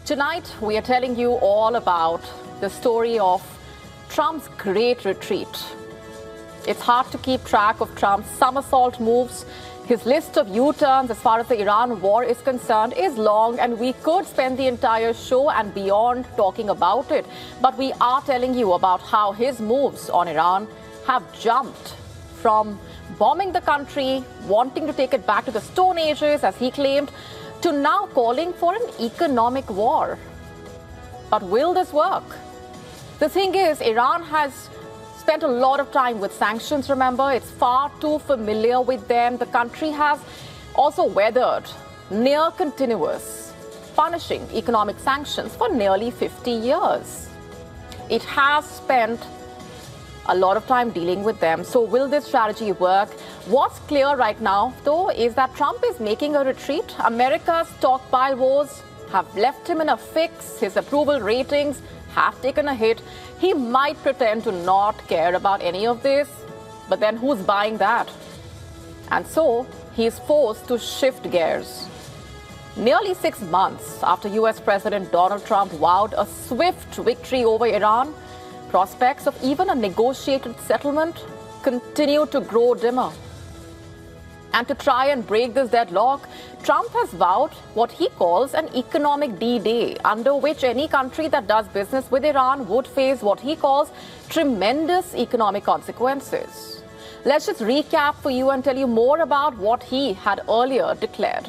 Tonight, we are telling you all about the story of Trump's great retreat. It's hard to keep track of Trump's somersault moves. His list of U-turns as far as the Iran war is concerned is long, and we could spend the entire show and beyond talking about it. But we are telling you about how his moves on Iran have jumped from bombing the country, wanting to take it back to the Stone Ages, as he claimed, to now calling for an economic war. But will this work? The thing is, Iran has spent a lot of time with sanctions, remember? It's far too familiar with them. The country has also weathered near continuous punishing economic sanctions for nearly 50 years. It has spent a lot of time dealing with them. So will this strategy work? What's clear right now, though, is that Trump is making a retreat. America's stockpile wars have left him in a fix. His approval ratings have taken a hit. He might pretend to not care about any of this, but then who's buying that? And so he's forced to shift gears. Nearly 6 months after US President Donald Trump vowed a swift victory over Iran, prospects of even a negotiated settlement continue to grow dimmer. And to try and break this deadlock, Trump has vowed what he calls an economic D-Day, under which any country that does business with Iran would face what he calls tremendous economic consequences. Let's just recap for you and tell you more about what he had earlier declared.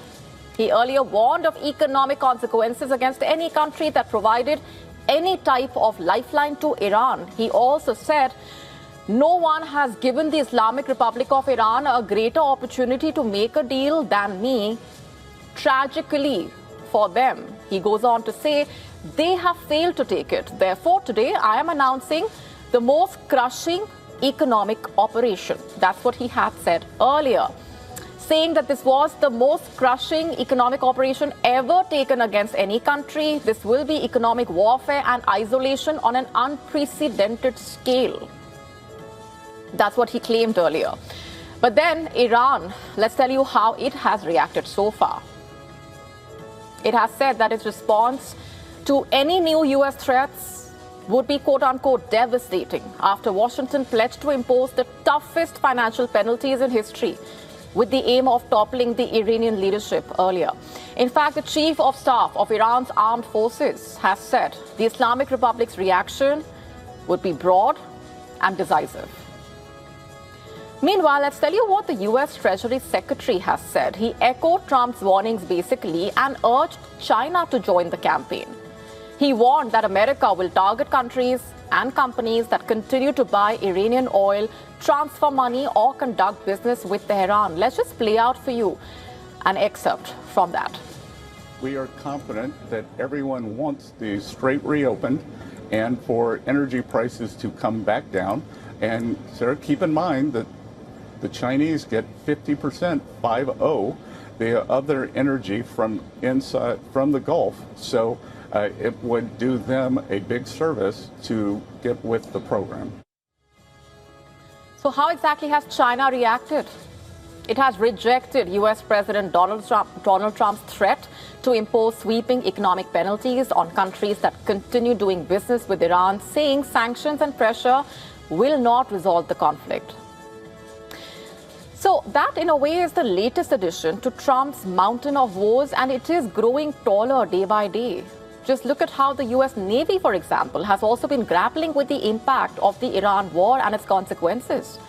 He earlier warned of economic consequences against any country that provided any type of lifeline to Iran. He also said, "No one has given the Islamic Republic of Iran a greater opportunity to make a deal than me. Tragically for them," he goes on to say, "they have failed to take it. Therefore, today I am announcing the most crushing economic operation." That's what he had said earlier, saying that this was the most crushing economic operation ever taken against any country. This will be economic warfare and isolation on an unprecedented scale. That's what he claimed earlier. But then Iran, let's tell you how it has reacted so far. It has said that its response to any new US threats would be quote-unquote devastating after Washington pledged to impose the toughest financial penalties in history, with the aim of toppling the Iranian leadership earlier. In fact, the chief of staff of Iran's armed forces has said the Islamic Republic's reaction would be broad and decisive. Meanwhile, let's tell you what the US Treasury Secretary has said. He echoed Trump's warnings basically and urged China to join the campaign. He warned that America will target countries and companies that continue to buy Iranian oil, transfer money, or conduct business with Tehran. Let's just play out for you an excerpt from that. We are confident that everyone wants the Strait reopened and for energy prices to come back down. And sir, keep in mind that the Chinese get 50%, 50, the other energy from inside, from the Gulf. So it would do them a big service to get with the program. So how exactly has China reacted? It has rejected US President Donald Trump's threat to impose sweeping economic penalties on countries that continue doing business with Iran, saying sanctions and pressure will not resolve the conflict. So that, in a way, is the latest addition to Trump's mountain of woes, and it is growing taller day by day. Just look at how the US Navy, for example, has also been grappling with the impact of the Iran war and its consequences.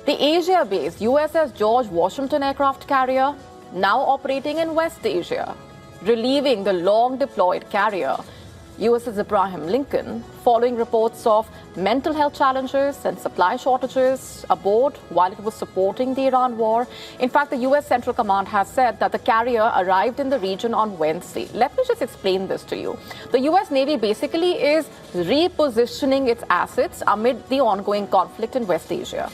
The Asia-based USS George Washington aircraft carrier, now operating in West Asia, relieving the long-deployed carrier USS Abraham Lincoln, following reports of mental health challenges and supply shortages aboard while it was supporting the Iran war. In fact, the US Central Command has said that the carrier arrived in the region on Wednesday. Let me just explain this to you. The US Navy basically is repositioning its assets amid the ongoing conflict in West Asia.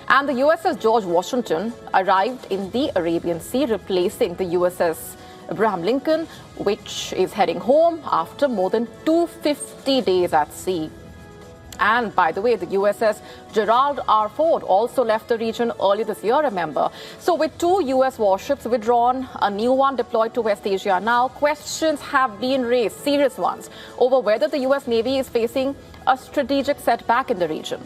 And the USS George Washington arrived in the Arabian Sea, replacing the USS Abraham Lincoln, which is heading home after more than 250 days at sea. And by the way, the USS Gerald R. Ford also left the region earlier this year, remember. So with 2 US warships withdrawn, a new one deployed to West Asia now, questions have been raised, serious ones, over whether the US Navy is facing a strategic setback in the region.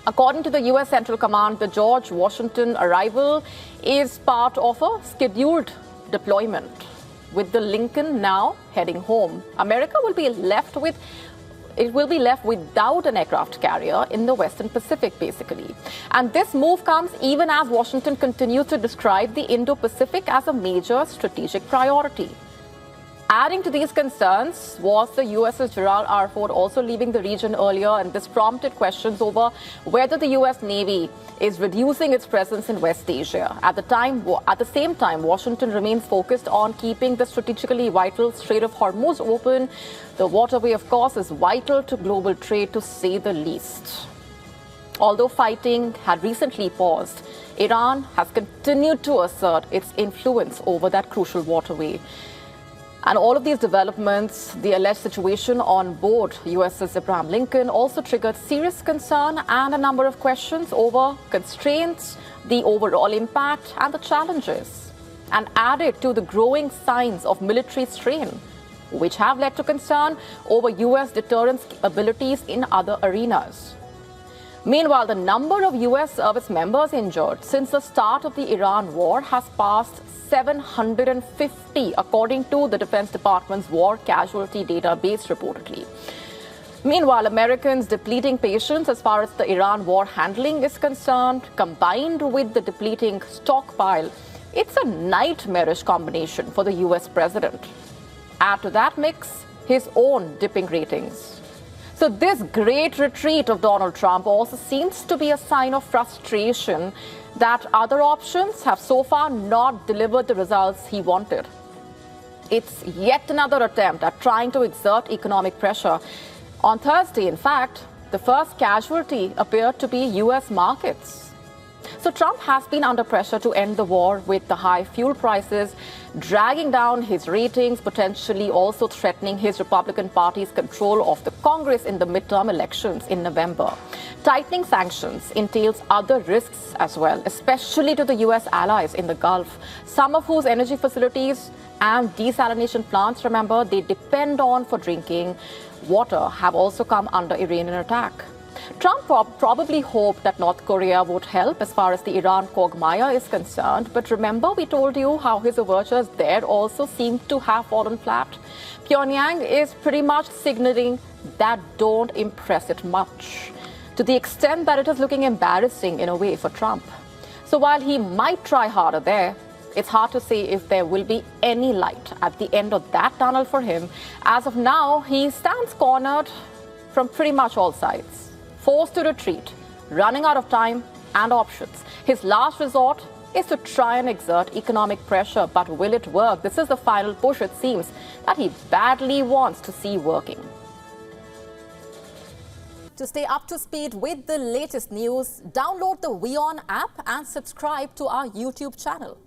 According to the US Central Command, the George Washington arrival is part of a scheduled deployment, with the Lincoln now heading home. America will be left without an aircraft carrier in the Western Pacific, basically. And this move comes even as Washington continues to describe the Indo-Pacific as a major strategic priority. Adding to these concerns was the USS Gerald R. Ford also leaving the region earlier, and this prompted questions over whether the US Navy is reducing its presence in West Asia. At the same time, Washington remains focused on keeping the strategically vital Strait of Hormuz open. The waterway, of course, is vital to global trade, to say the least. Although fighting had recently paused, Iran has continued to assert its influence over that crucial waterway. And all of these developments, the alleged situation on board USS Abraham Lincoln, also triggered serious concern and a number of questions over constraints, the overall impact and the challenges, and added to the growing signs of military strain, which have led to concern over US deterrence abilities in other arenas. Meanwhile, the number of US service members injured since the start of the Iran war has passed 750, according to the Defense Department's war casualty database, reportedly. Meanwhile, Americans' depleting patience as far as the Iran war handling is concerned, combined with the depleting stockpile, it's a nightmarish combination for the US president. Add to that mix his own dipping ratings. So this great retreat of Donald Trump also seems to be a sign of frustration that other options have so far not delivered the results he wanted. It's yet another attempt at trying to exert economic pressure. On Thursday, in fact, the first casualty appeared to be US markets. So Trump has been under pressure to end the war, with the high fuel prices dragging down his ratings, potentially also threatening his Republican Party's control of the Congress in the midterm elections in November. Tightening sanctions entails other risks as well, especially to the US allies in the Gulf, some of whose energy facilities and desalination plants, remember, they depend on for drinking water, have also come under Iranian attack. Trump probably hoped that North Korea would help as far as the Iran quagmire is concerned. But remember, we told you how his overtures there also seem to have fallen flat. Pyongyang is pretty much signaling that don't impress it much, to the extent that it is looking embarrassing in a way for Trump. So while he might try harder there, it's hard to say if there will be any light at the end of that tunnel for him. As of now, he stands cornered from pretty much all sides, forced to retreat, running out of time and options. His last resort is to try and exert economic pressure, but will it work? This is the final push, it seems, that he badly wants to see working. To stay up to speed with the latest news, download the WION app and subscribe to our YouTube channel.